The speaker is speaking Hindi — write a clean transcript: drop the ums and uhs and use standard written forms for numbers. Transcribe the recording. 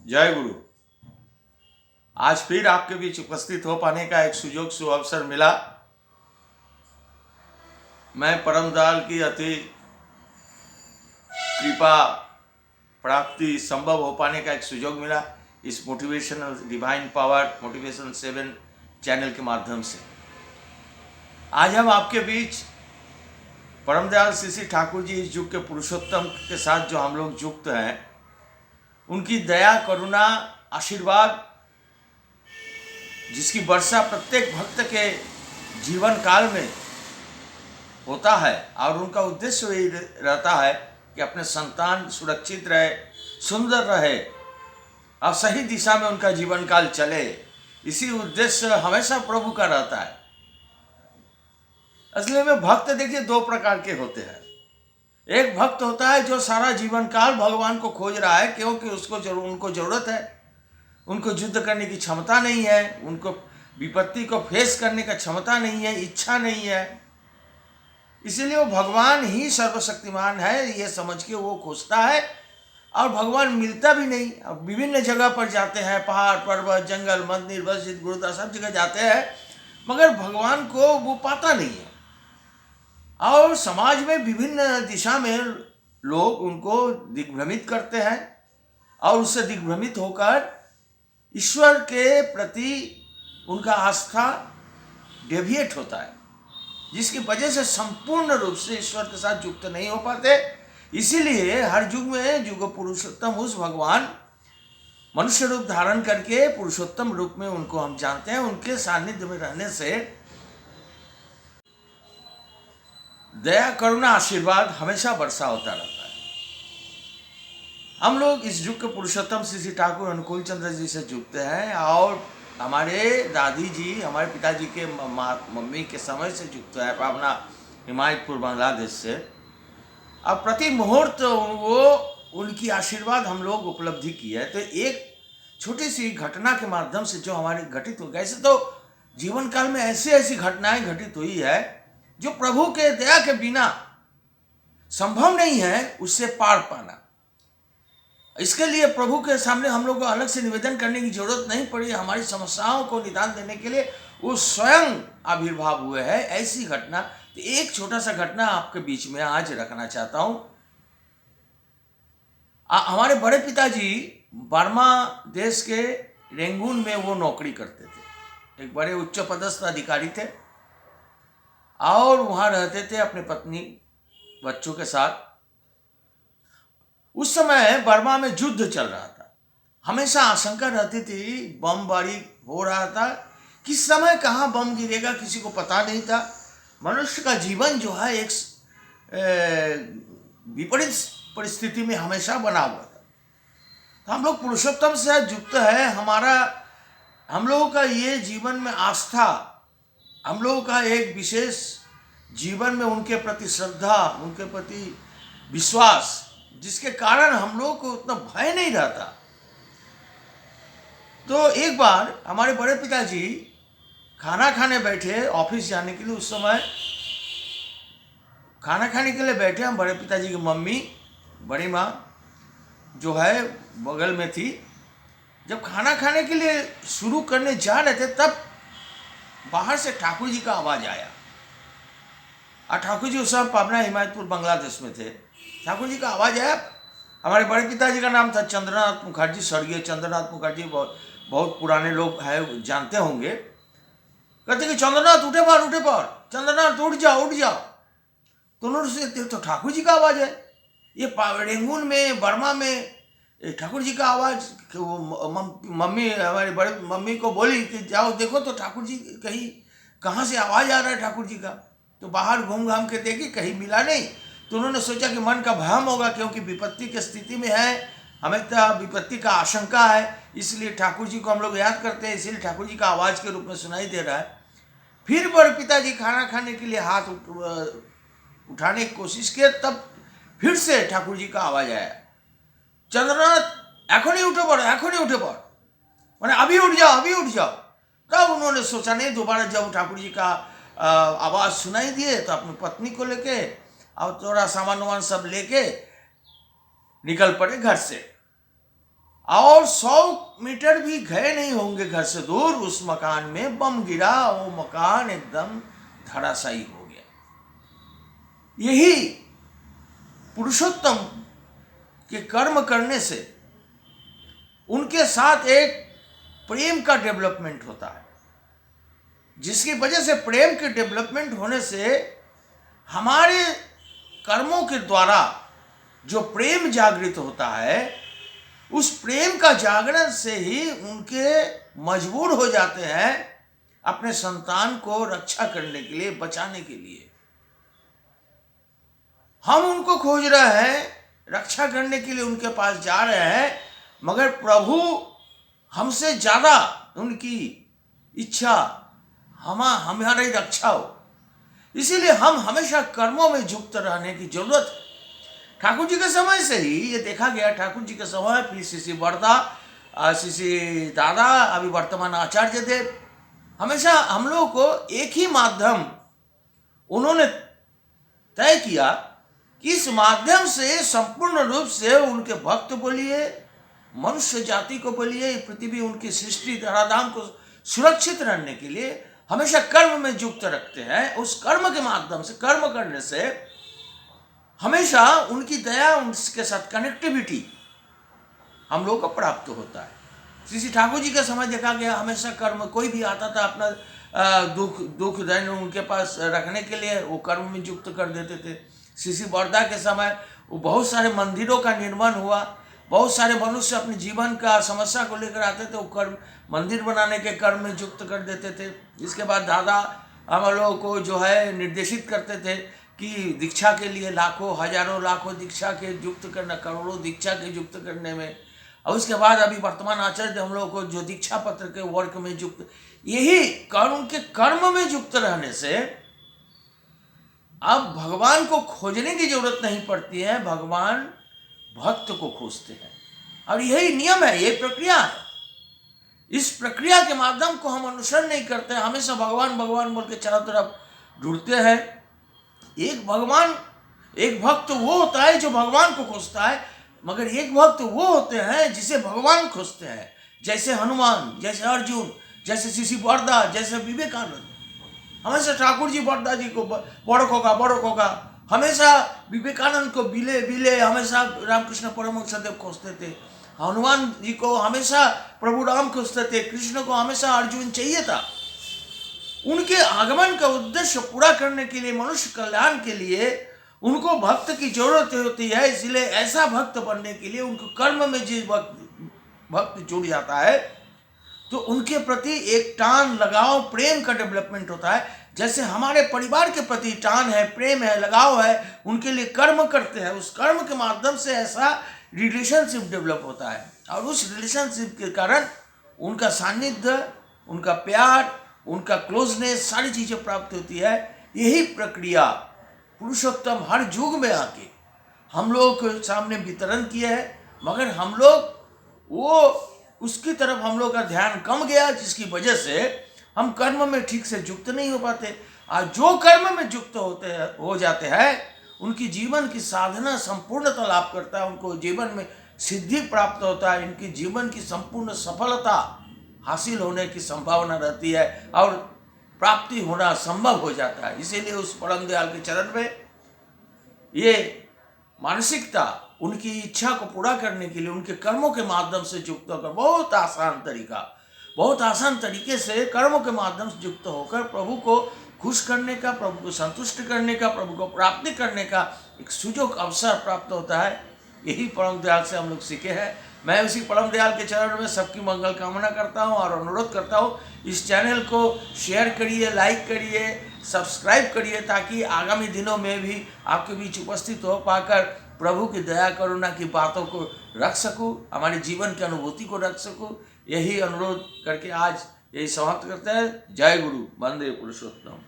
जय गुरु। आज फिर आपके बीच उपस्थित हो पाने का एक सुयोग सुअवसर मिला। मैं परमदयाल की अति कृपा प्राप्ति संभव हो पाने का एक सुयोग मिला इस motivational divine power motivation 7 channel के माध्यम से। आज हम आपके बीच परमदयाल श्री ठाकुर जी इस युग के पुरुषोत्तम के साथ जो हम लोग युक्त हैं, उनकी दया करुणा आशीर्वाद जिसकी वर्षा प्रत्येक भक्त के जीवन काल में होता है और उनका उद्देश्य यही रहता है कि अपने संतान सुरक्षित रहे, सुंदर रहे और सही दिशा में उनका जीवन काल चले। इसी उद्देश्य हमेशा प्रभु का रहता है। असली में भक्त देखिए दो प्रकार के होते हैं। एक भक्त होता है जो सारा जीवन काल भगवान को खोज रहा है क्योंकि उनको जरूरत है, उनको युद्ध करने की क्षमता नहीं है, उनको विपत्ति को फेस करने का क्षमता नहीं है, इच्छा नहीं है, इसीलिए वो भगवान ही सर्वशक्तिमान है ये समझ के वो खोजता है और भगवान मिलता भी नहीं। अब विभिन्न जगह पर जाते हैं, पहाड़ पर्वत जंगल मंदिर मस्जिद गुरुद्वारा सब जगह जाते हैं, मगर भगवान को वो पाता नहीं है। और समाज में विभिन्न दिशा में लोग उनको दिग्भ्रमित करते हैं और उससे दिग्भ्रमित होकर ईश्वर के प्रति उनका आस्था डेविएट होता है, जिसकी वजह से संपूर्ण रूप से ईश्वर के साथ युक्त नहीं हो पाते। इसीलिए हर युग में युग पुरुषोत्तम उस भगवान मनुष्य रूप धारण करके पुरुषोत्तम रूप में उनको हम जानते हैं। उनके सानिध्य में रहने से दया करुणा आशीर्वाद हमेशा वर्षा होता रहता है। हम लोग इस युग के पुरुषोत्तम श्री ठाकुर अनुकूल चंद्र जी से जुड़ते हैं और हमारे दादी जी हमारे पिताजी के मम्मी के समय से जुड़ते हैं, अपना हिमायतपुर बांग्लादेश से। अब प्रति मुहूर्त वो उनकी आशीर्वाद हम लोग उपलब्धि की है। तो एक छोटी सी घटना के माध्यम से जो हमारी घटित हो गई, ऐसे तो जीवन काल में ऐसी ऐसी घटनाएं घटित हुई है जो प्रभु के दया के बिना संभव नहीं है उससे पार पाना। इसके लिए प्रभु के सामने हम लोग को अलग से निवेदन करने की जरूरत नहीं पड़ी। हमारी समस्याओं को निदान देने के लिए वो स्वयं आविर्भाव हुए हैं। ऐसी घटना, तो एक छोटा सा घटना आपके बीच में आज रखना चाहता हूं। हमारे बड़े पिताजी बर्मा देश के रेंगून में वो नौकरी करते थे, एक बड़े उच्च पदस्थ अधिकारी थे और वहां रहते थे अपने पत्नी बच्चों के साथ। उस समय बर्मा में युद्ध चल रहा था, हमेशा आशंका रहती थी, बमबारी हो रहा था, किस समय कहाँ बम गिरेगा किसी को पता नहीं था। मनुष्य का जीवन जो है एक विपरीत परिस्थिति में हमेशा बना हुआ था। तो हम लोग पुरुषोत्तम से युक्त है, हम लोगों का ये जीवन में आस्था, हम लोगों का एक विशेष जीवन में उनके प्रति श्रद्धा, उनके प्रति विश्वास, जिसके कारण हम लोगों को उतना भय नहीं रहता। तो एक बार हमारे बड़े पिताजी खाना खाने बैठे, ऑफिस जाने के लिए। उस समय खाना खाने के लिए बैठे, हम बड़े पिताजी की मम्मी बड़ी माँ जो है बगल में थी। जब खाना खाने के लिए शुरू करने जा रहे थे तब बाहर से ठाकुर जी का आवाज़ आया। और ठाकुर जी उस समय पाबना हिमायतपुर बांग्लादेश में थे। ठाकुर जी का आवाज़ आया। हमारे बड़े पिताजी का नाम था चंद्रनाथ मुखर्जी, स्वर्गीय चंद्रनाथ मुखर्जी, बहुत पुराने लोग हैं, जानते होंगे। कहते कि चंद्रनाथ उठे पर, चंद्रनाथ उठ जाओ। तो उन्होंने सोचा तो ठाकुर जी का आवाज़ है, ये रेंगून में बर्मा में ठाकुर जी का आवाज़। मम्मी हमारी बड़े मम्मी को बोली कि जाओ देखो तो ठाकुर जी कहीं कहाँ से आवाज़ आ रहा है ठाकुर जी का। तो बाहर घूम घाम के देखी, कहीं मिला नहीं। तो उन्होंने सोचा कि मन का भ्रम होगा क्योंकि विपत्ति की स्थिति में है, हमें तो विपत्ति का आशंका है, इसलिए ठाकुर जी को हम लोग याद करते हैं, इसलिए ठाकुर जी का आवाज़ के रूप में सुनाई दे रहा है। फिर बड़े पिताजी खाना खाने के लिए हाथ उठाने की कोशिश किए, तब फिर से ठाकुर जी का आवाज़ आया, चंद्रनाथ एखोनी उठे पड़, मैंने अभी उठ जाओ। तब उन्होंने सोचा नहीं, दोबारा जब ठाकुर जी का आवाज़ सुनाई दिए तो अपनी पत्नी को लेके और थोड़ा सामान वामान सब लेके निकल पड़े घर से। और 100 मीटर भी गए नहीं होंगे घर से दूर, उस मकान में बम गिरा, वो मकान एकदम धराशायी हो गया। यही पुरुषोत्तम के कर्म करने से उनके साथ एक प्रेम का डेवलपमेंट होता है, जिसकी वजह से प्रेम के डेवलपमेंट होने से हमारे कर्मों के द्वारा जो प्रेम जागृत होता है, उस प्रेम का जागरण से ही उनके मजबूर हो जाते हैं अपने संतान को रक्षा करने के लिए, बचाने के लिए। हम उनको खोज रहे हैं, रक्षा करने के लिए उनके पास जा रहे हैं, मगर प्रभु हमसे ज्यादा उनकी इच्छा हमारी रक्षा हो, इसीलिए हम हमेशा कर्मों में युक्त रहने की जरूरत है। ठाकुर जी के समय से ही ये देखा गया, ठाकुर जी के समय फिर श्री बरदा, श्री दादा, अभी वर्तमान आचार्य देव, हमेशा हम लोगों को एक ही माध्यम उन्होंने तय किया कि इस माध्यम से संपूर्ण रूप से उनके भक्त बोलिए, मनुष्य जाति को बोलिए, पृथ्वी उनकी सृष्टि धराधाम को सुरक्षित रहने के लिए हमेशा कर्म में युक्त रखते हैं। उस कर्म के माध्यम से, कर्म करने से हमेशा उनकी दया, उनके साथ कनेक्टिविटी हम लोगों को प्राप्त होता है। श्री ठाकुर जी का समय देखा गया, हमेशा कर्म, कोई भी आता था अपना दुख दैन उनके पास रखने के लिए वो कर्म में युक्त कर देते थे। श्री बरदा के समय वो बहुत सारे मंदिरों का निर्माण हुआ, बहुत सारे मनुष्य अपने जीवन का समस्या को लेकर आते थे, वो कर्म मंदिर बनाने के कर्म में युक्त कर देते थे। इसके बाद दादा हम लोगों को जो है निर्देशित करते थे कि दीक्षा के लिए लाखों, हजारों, लाखों दीक्षा के युक्त करना, करोड़ों दीक्षा के युक्त करने में। और उसके बाद अभी वर्तमान आचार्य हम लोगों को जो दीक्षा पत्र के वर्क में युक्त, यही कर्म के कर्म में युक्त रहने से अब भगवान को खोजने की जरूरत नहीं पड़ती है, भगवान भक्त को खोजते हैं। और यही नियम है, यही प्रक्रिया है। इस प्रक्रिया के माध्यम को हम अनुसरण नहीं करते, हमेशा भगवान भगवान बोल के चारों तरफ ढूंढते हैं। एक भक्त वो होता है जो भगवान को खोजता है, मगर एक भक्त वो होते हैं जिसे भगवान खोजते हैं, जैसे हनुमान, जैसे अर्जुन, जैसे श्री बरदा, जैसे विवेकानंद। हमेशा ठाकुर जी बरदा जी को बड़क होगा, हमेशा विवेकानंद को बिले हमेशा रामकृष्ण परमहंस देव खोजते थे। हनुमान जी को हमेशा प्रभु राम खोजते थे, कृष्ण को हमेशा अर्जुन चाहिए था। उनके आगमन का उद्देश्य पूरा करने के लिए, मनुष्य कल्याण के लिए उनको भक्त की जरूरत होती है। इसलिए ऐसा भक्त बनने के लिए उनको कर्म में जिस भक्त जुड़ जाता है तो उनके प्रति एक टान, लगाव, प्रेम का डेवलपमेंट होता है। जैसे हमारे परिवार के प्रति टान है, प्रेम है, लगाव है, उनके लिए कर्म करते हैं, उस कर्म के माध्यम से ऐसा रिलेशनशिप डेवलप होता है। और उस रिलेशनशिप के कारण उनका सानिध्य, उनका प्यार, उनका क्लोजनेस, सारी चीज़ें प्राप्त होती है। यही प्रक्रिया पुरुषोत्तम हर युग में आके हम लोगों के सामने वितरण किया है, मगर हम लोग वो उसकी तरफ हम लोग का ध्यान कम गया, जिसकी वजह से हम कर्म में ठीक से युक्त नहीं हो पाते। और जो कर्म में युक्त हो जाते हैं उनकी जीवन की साधना संपूर्णता लाभ करता है, उनको जीवन में सिद्धि प्राप्त होता है, इनकी जीवन की संपूर्ण सफलता हासिल होने की संभावना रहती है और प्राप्ति होना संभव हो जाता है। इसीलिए उस परम दयाल के चरण में ये मानसिकता उनकी इच्छा को पूरा करने के लिए उनके कर्मों के माध्यम से युक्त होकर, बहुत आसान तरीके से कर्मों के माध्यम से युक्त होकर प्रभु को खुश करने का, प्रभु को संतुष्ट करने का, प्रभु को प्राप्ति करने का एक सुजोग अवसर प्राप्त होता है। यही परम दयाल से हम लोग सीखे हैं। मैं उसी परम दयाल के चरण में सबकी मंगल कामना करता हूँ और अनुरोध करता हूँ इस चैनल को शेयर करिए, लाइक करिए, सब्सक्राइब करिए, ताकि आगामी दिनों में भी आपके बीच उपस्थित हो पाकर प्रभु की दया करुणा की बातों को रख सकूँ, हमारे जीवन की अनुभूति को रख सकूँ। यही अनुरोध करके आज यही समाप्त करते हैं। जय गुरु, वंदे पुरुषोत्तम।